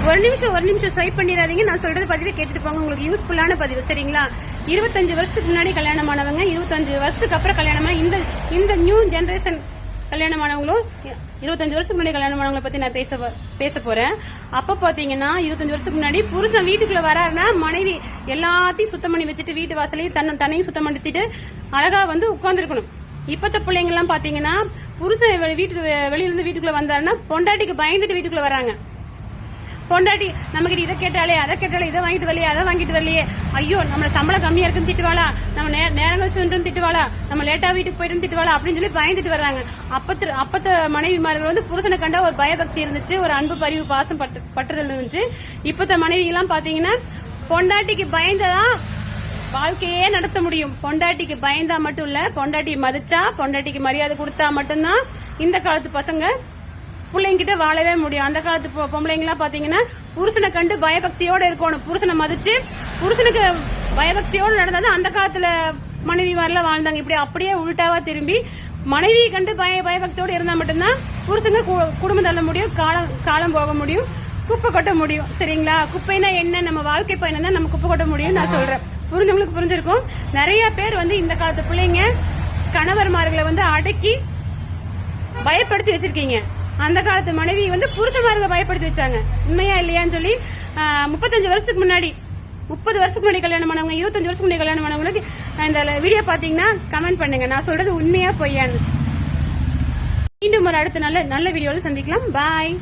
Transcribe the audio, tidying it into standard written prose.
ஒரு நிமிஷம் ஸ்வைப் பண்ணிடாதீங்க. நான் சொல்றது பதிவை கேட்டுட்டு போங்க. உங்களுக்கு யூஸ்ஃபுல்லான பதிவு, சரிங்களா? 25 வருஷத்துக்கு முன்னாடி கல்யாணமானவங்க, 25 வருஷத்துக்கு அப்புறம் கல்யாணமா இந்த நியூ ஜெனரேஷன் கல்யாணமானவங்களும் 25 வருஷத்துக்கு முன்னாடி கல்யாணமானவங்களை பத்தி நான் பேச போறேன். அப்ப பாத்தீங்கன்னா 25 வருஷத்துக்கு முன்னாடி புருஷன் வீட்டுக்குள்ள வராருன்னா மனைவி எல்லாத்தையும் சுத்தம் பண்ணி வச்சுட்டு வீட்டு வாசலையும் தன்னையும் சுத்தம் பண்ணிட்டு அழகா வந்து உட்கார்ந்து இருக்கணும். இப்பத்த பிள்ளைங்க எல்லாம் பாத்தீங்கன்னா புருஷன் வெளியில இருந்து வீட்டுக்குள்ள வந்தாருன்னா பொண்டாட்டிக்கு பயந்துட்டு வீட்டுக்குள்ள வராங்க. பொண்டாட்டி நமக்கு இதை கேட்டாலே அதை கேட்டாலே, இதை வாங்கிட்டு வரலையே அதை வாங்கிட்டு வரலையே, ஐயோ நம்மள சம்பளம் கம்மியா இருக்குன்னு திட்டுவாளா, நம்ம நேரம் கழிச்சு வந்து திட்டுவாளா, நம்ம லேட்டா வீட்டுக்கு போயிட்டு திட்டுவாளா அப்படின்னு சொல்லி பயந்துட்டு வர்றாங்க. அப்பத்த மனைவிமார்கள் வந்து புருஷனை கண்டா ஒரு பயபக்தி இருந்துச்சு, ஒரு அன்பு பரிவு பாசம் பற்றுதல் இருந்துச்சு. இப்பத்த மனைவி எல்லாம் பாத்தீங்கன்னா பொண்டாட்டிக்கு பயந்ததான் வாழ்க்கையே நடத்த முடியும். பொண்டாட்டிக்கு பயந்தா மட்டும் இல்ல, பொண்டாட்டி மதிச்சா, பொண்டாட்டிக்கு மரியாதை கொடுத்தா மட்டும்தான் இந்த காலத்து பசங்க பிள்ளைங்கிட்ட வாழவே முடியும். அந்த காலத்து பொம்பளைங்க எல்லாம் பாத்தீங்கன்னா புருஷனை கண்டு பயபக்தியோட இருக்கணும். புருஷனை மதிச்சு புருஷனுக்கு பயபக்தியோடு நடந்தது அந்த காலத்துல மனைவி மாதிரிலாம் வாழ்ந்தாங்க. இப்படி அப்படியே உள்டாவா திரும்பி மனைவி கண்டு பயபக்தியோடு இருந்தா மட்டும்தான் புருஷங்க குடும்பம் தள்ள முடியும், காலம் போக முடியும், குப்பை கொட்ட முடியும். சரிங்களா? குப்பைனா என்ன, நம்ம வாழ்க்கை பயணம் தான் நம்ம குப்பை கொட்ட முடியும் நான் சொல்றேன். புரிஞ்சவங்களுக்கு புரிஞ்சிருக்கும். நிறைய பேர் வந்து இந்த காலத்து பிள்ளைங்க கணவர்மார்களை வந்து அடக்கி பயப்படுத்தி வச்சிருக்கீங்க. அந்த காலத்து மனைவி வந்து புருஷமார்களை பயப்படுத்தி வச்சாங்க. உண்மையா இல்லையான்னு சொல்லி 35 வருஷத்துக்கு முன்னாடி 30 வருஷத்துக்கு முன்னாடி கல்யாணம் பண்ணவங்க, 25 வருஷத்துக்கு முன்னாடி கல்யாணம் பண்ணவங்களுக்கு இந்த வீடியோ பாத்தீங்கன்னா கமெண்ட் பண்ணுங்க. நான் சொல்றது உண்மையா பொய்யான்னு. மீண்டும் ஒரு அடுத்த நல்ல வீடியோல சந்திக்கலாம். பாய்.